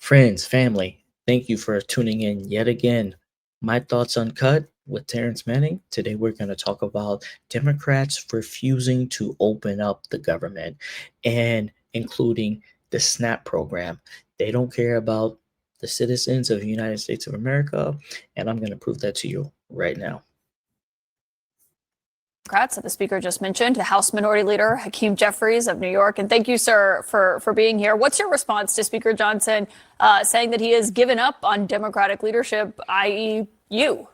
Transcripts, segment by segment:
Friends, family, thank you for tuning in yet again. My Thoughts Uncut with Terrence Manning. Today we're going to talk about Democrats refusing to open up the government and including the SNAP program. They don't care about the citizens of the United States of America, and I'm going to prove that to you right now. Democrats that the speaker just mentioned, the House Minority Leader Hakeem Jeffries of New York. And thank you, sir, for being here. What's your response to Speaker Johnson saying that he has given up on Democratic leadership, i.e., you?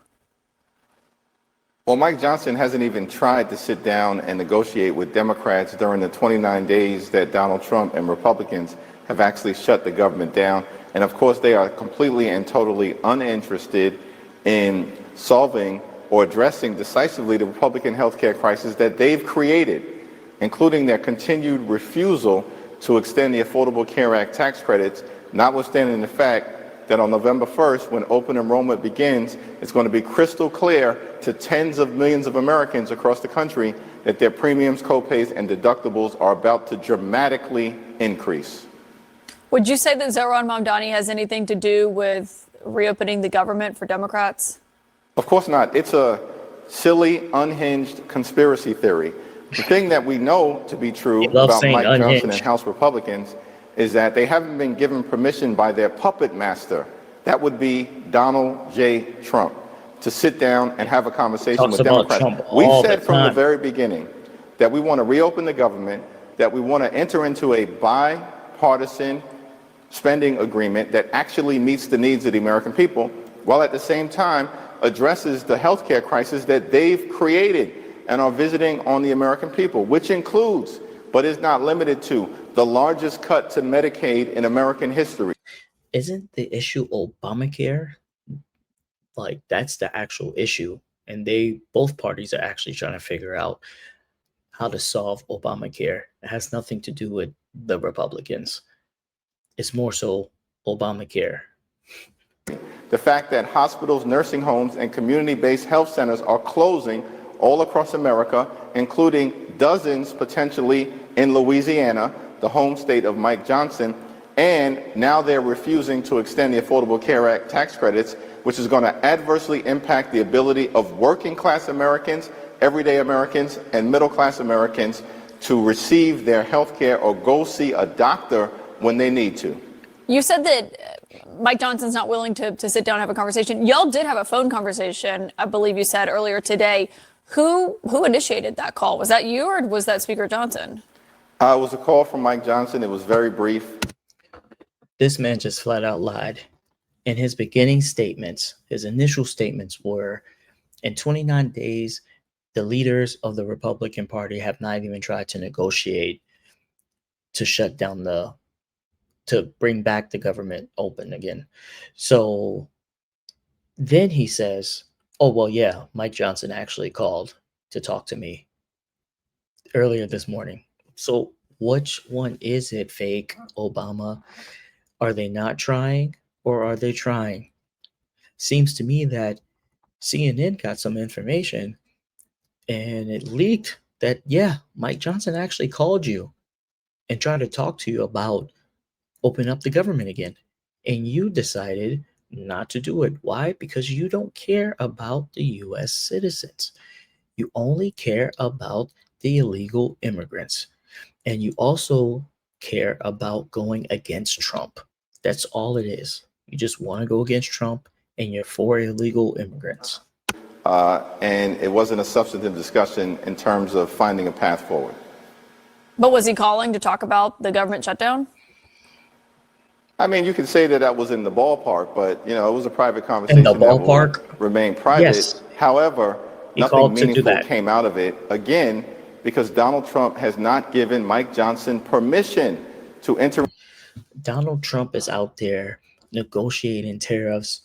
Well, Mike Johnson hasn't even tried to sit down and negotiate with Democrats during the 29 days that Donald Trump and Republicans have actually shut the government down. And of course, they are completely and totally uninterested in solving or addressing decisively the Republican health care crisis that they've created, including their continued refusal to extend the Affordable Care Act tax credits, notwithstanding the fact that on November 1st, when open enrollment begins, it's going to be crystal clear to tens of millions of Americans across the country that their premiums, copays, and deductibles are about to dramatically increase. Would you say that Zohran Mamdani has anything to do with reopening the government for Democrats? Of course not. It's a silly, unhinged conspiracy theory. The thing that we know to be true about Mike Johnson and House Republicans is that they haven't been given permission by their puppet master. That would be Donald J. Trump, to sit down and have a conversation with Democrats. We've said from the very beginning that we want to reopen the government, that we want to enter into a bipartisan spending agreement that actually meets the needs of the American people, while at the same time addresses the health care crisis that they've created and are visiting on the American people, which includes, but is not limited to, the largest cut to Medicaid in American history. Isn't the issue Obamacare? Like, that's the actual issue. And both parties are actually trying to figure out how to solve Obamacare. It has nothing to do with the Republicans. It's more so Obamacare. The fact that hospitals, nursing homes, and community-based health centers are closing all across America, including dozens potentially in Louisiana, the home state of Mike Johnson, and now they're refusing to extend the Affordable Care Act tax credits, which is going to adversely impact the ability of working-class Americans, everyday Americans, and middle-class Americans to receive their health care or go see a doctor when they need to. You said that Mike Johnson's not willing to sit down and have a conversation. Y'all did have a phone conversation, I believe you said earlier today. Who initiated that call? Was that you or was that Speaker Johnson? It was a call from Mike Johnson. It was very brief. This man just flat out lied. In his beginning statements, his initial statements were, in 29 days, the leaders of the Republican Party have not even tried to negotiate to shut down to bring back the government open again. So then he says, oh, well, yeah, Mike Johnson actually called to talk to me earlier this morning. So which one is it, fake Obama? Are they not trying or are they trying? Seems to me that CNN got some information and it leaked that, yeah, Mike Johnson actually called you and tried to talk to you about open up the government again. And you decided not to do it. Why? Because you don't care about the U.S. citizens. You only care about the illegal immigrants. And you also care about going against Trump. That's all it is. You just want to go against Trump and you're for illegal immigrants. And it wasn't a substantive discussion in terms of finding a path forward. But was he calling to talk about the government shutdown? I mean, you could say that was in the ballpark, but, it was a private conversation. In the ballpark? That will remain private. Yes. However, nothing meaningful came out of it, again, because Donald Trump has not given Mike Johnson permission to enter. Donald Trump is out there negotiating tariffs,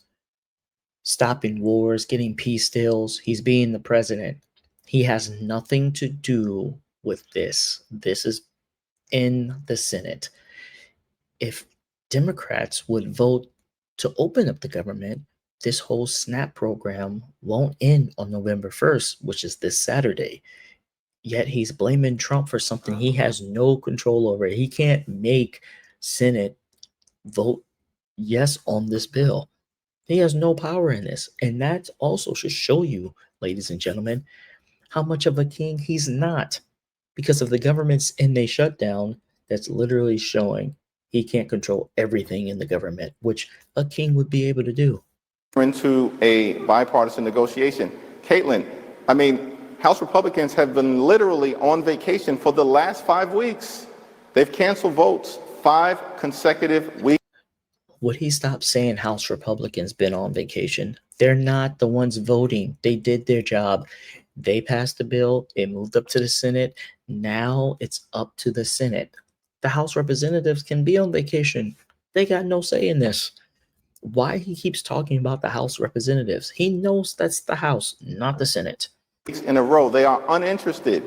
stopping wars, getting peace deals. He's being the president. He has nothing to do with this. This is in the Senate. If Democrats would vote to open up the government, this whole SNAP program won't end on November 1st, which is this Saturday. Yet he's blaming Trump for something he has no control over. He can't make Senate vote yes on this bill. He has no power in this. And that also should show you, ladies and gentlemen, how much of a king he's not because of the government's inmate shutdown that's literally showing he can't control everything in the government, which a king would be able to do. Into a bipartisan negotiation. Caitlin, I mean, House Republicans have been literally on vacation for the last 5 weeks. They've canceled votes 5 consecutive weeks. Would he stop saying House Republicans been on vacation? They're not the ones voting. They did their job. They passed the bill. It moved up to the Senate. Now it's up to the Senate. The House representatives can be on vacation. They got no say in this. Why he keeps talking about the House representatives? He knows that's the House, not the Senate. In a row, they are uninterested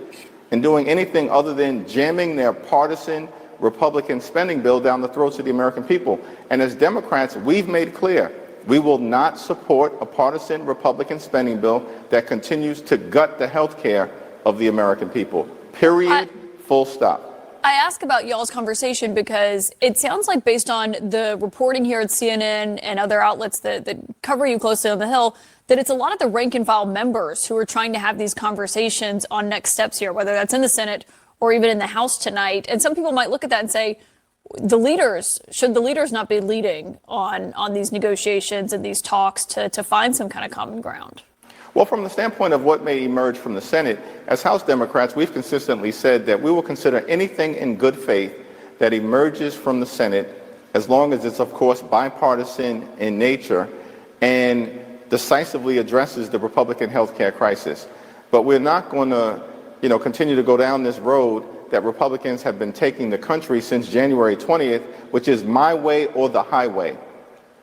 in doing anything other than jamming their partisan Republican spending bill down the throats of the American people. And as Democrats, we've made clear we will not support a partisan Republican spending bill that continues to gut the health care of the American people. Period. Full stop. I ask about y'all's conversation because it sounds like, based on the reporting here at CNN and other outlets that cover you closely on the Hill, that it's a lot of the rank and file members who are trying to have these conversations on next steps here, whether that's in the Senate or even in the House tonight. And some people might look at that and say, should the leaders not be leading on these negotiations and these talks to find some kind of common ground? Well, from the standpoint of what may emerge from the Senate, as House Democrats, we've consistently said that we will consider anything in good faith that emerges from the Senate, as long as it's, of course, bipartisan in nature and decisively addresses the Republican health care crisis. But we're not going to, continue to go down this road that Republicans have been taking the country since January 20th, which is my way or the highway,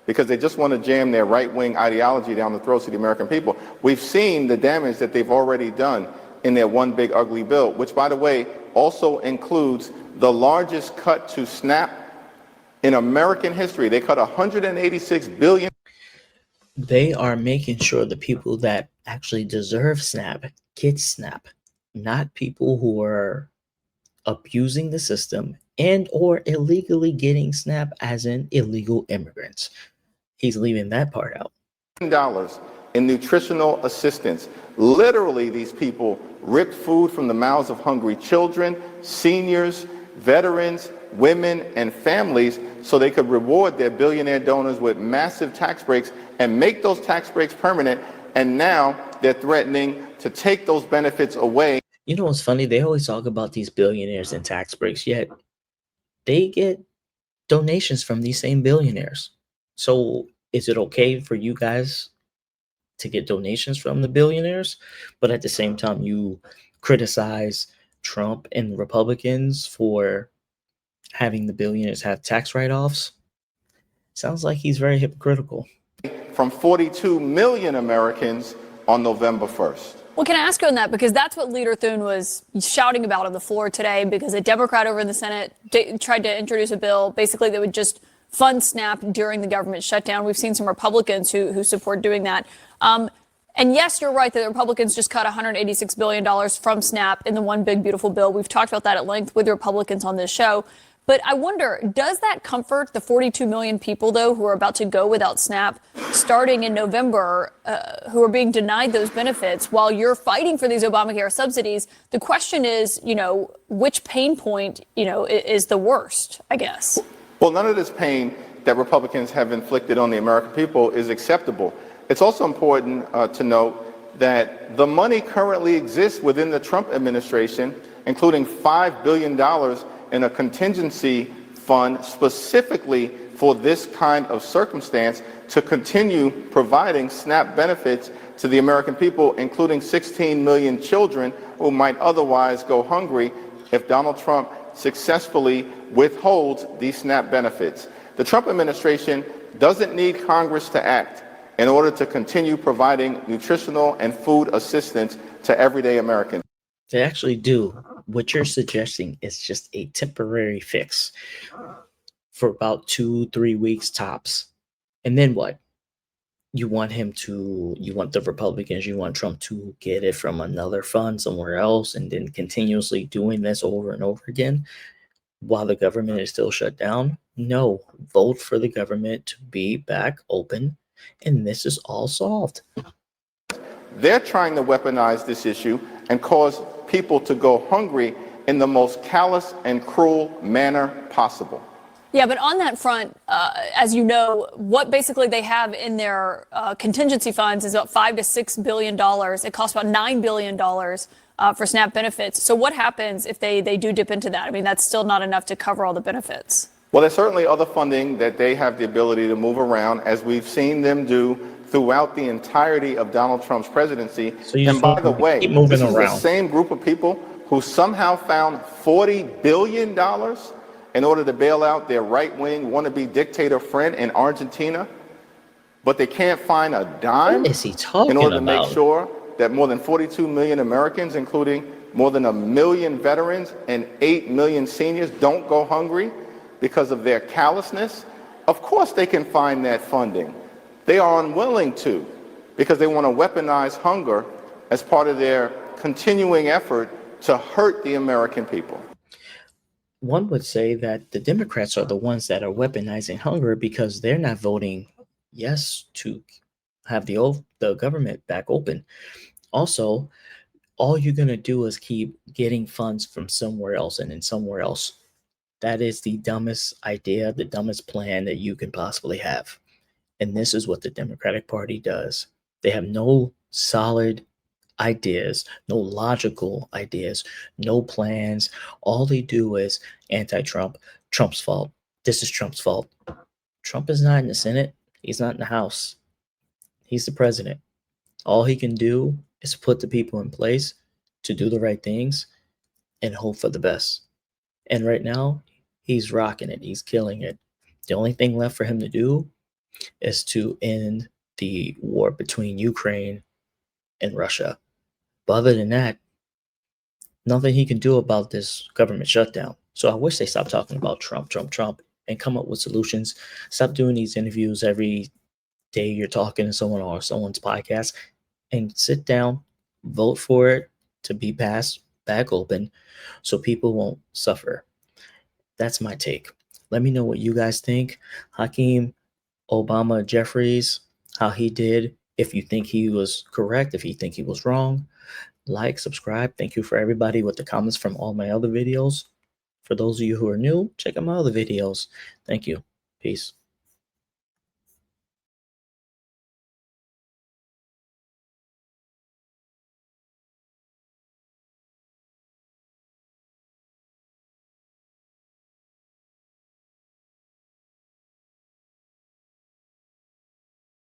because they just want to jam their right-wing ideology down the throats of the American people. We've seen the damage that they've already done in their one big ugly bill, which, by the way, also includes the largest cut to SNAP in American history. They cut $186 billion. They are making sure the people that actually deserve SNAP get SNAP, not people who are abusing the system and or illegally getting SNAP, as in illegal immigrants. He's leaving that part out. $1 in nutritional assistance. Literally, these people ripped food from the mouths of hungry children, seniors, veterans, women, and families so they could reward their billionaire donors with massive tax breaks and make those tax breaks permanent. And now they're threatening to take those benefits away. You know what's funny? They always talk about these billionaires and tax breaks, yet they get donations from these same billionaires. So is it okay for you guys to get donations from the billionaires, but at the same time you criticize Trump and Republicans for having the billionaires have tax write-offs? Sounds like he's very hypocritical. From 42 million Americans on November 1st. Well, can I ask you on that? Because that's what Leader Thune was shouting about on the floor today, because a Democrat over in the Senate tried to introduce a bill basically that would just fund SNAP during the government shutdown. We've seen some Republicans who support doing that. And yes, you're right that the Republicans just cut $186 billion from SNAP in the one big beautiful bill. We've talked about that at length with Republicans on this show. But I wonder, does that comfort the 42 million people, though, who are about to go without SNAP starting in November, who are being denied those benefits while you're fighting for these Obamacare subsidies? The question is, which pain point, is the worst, I guess? Well, none of this pain that Republicans have inflicted on the American people is acceptable. It's also important to note that the money currently exists within the Trump administration, including $5 billion in a contingency fund specifically for this kind of circumstance, to continue providing SNAP benefits to the American people, including 16 million children who might otherwise go hungry if Donald Trump successfully withholds these SNAP benefits. The Trump administration doesn't need Congress to act in order to continue providing nutritional and food assistance to everyday Americans. They actually do. What you're suggesting is just a temporary fix for about 2-3 weeks tops. And then what? You want the Republicans, you want Trump to get it from another fund somewhere else and then continuously doing this over and over again while the government is still shut down? No, vote for the government to be back open, and this is all solved. They're trying to weaponize this issue and cause people to go hungry in the most callous and cruel manner possible. Yeah, but on that front, as you know, what basically they have in their contingency funds is about $5 to $6 billion. It costs about $9 billion for SNAP benefits. So what happens if they do dip into that? I mean, that's still not enough to cover all the benefits. Well, there's certainly other funding that they have the ability to move around, as we've seen them do throughout the entirety of Donald Trump's presidency. So and by the way, this is the same group of people who somehow found $40 billion in order to bail out their right-wing wannabe dictator friend in Argentina, but they can't find a dime in order to make sure that more than 42 million Americans, including more than 1 million veterans and 8 million seniors, don't go hungry because of their callousness. Of course they can find that funding. They are unwilling to, because they want to weaponize hunger as part of their continuing effort to hurt the American people. One would say that the Democrats are the ones that are weaponizing hunger because they're not voting yes to have the government back open. Also, all you're going to do is keep getting funds from somewhere else and then somewhere else. That is the dumbest idea, the dumbest plan that you can possibly have. And this is what the Democratic Party does. They have no solid ideas, no logical ideas, no plans. All they do is anti-Trump. Trump's fault. This is Trump's fault. Trump is not in the Senate. He's not in the House. He's the president. All he can do is put the people in place to do the right things and hope for the best. And right now, he's rocking it. He's killing it. The only thing left for him to do is to end the war between Ukraine and Russia. But other than that, nothing he can do about this government shutdown. So I wish they stopped talking about Trump, and come up with solutions. Stop doing these interviews every day you're talking to someone or someone's podcast, and sit down, vote for it to be passed back open so people won't suffer. That's my take. Let me know what you guys think. Hakeem, Obama, Jeffries, how he did. If you think he was correct, if you think he was wrong, like, subscribe. Thank you for everybody with the comments from all my other videos. For those of you who are new, check out my other videos. Thank you. Peace.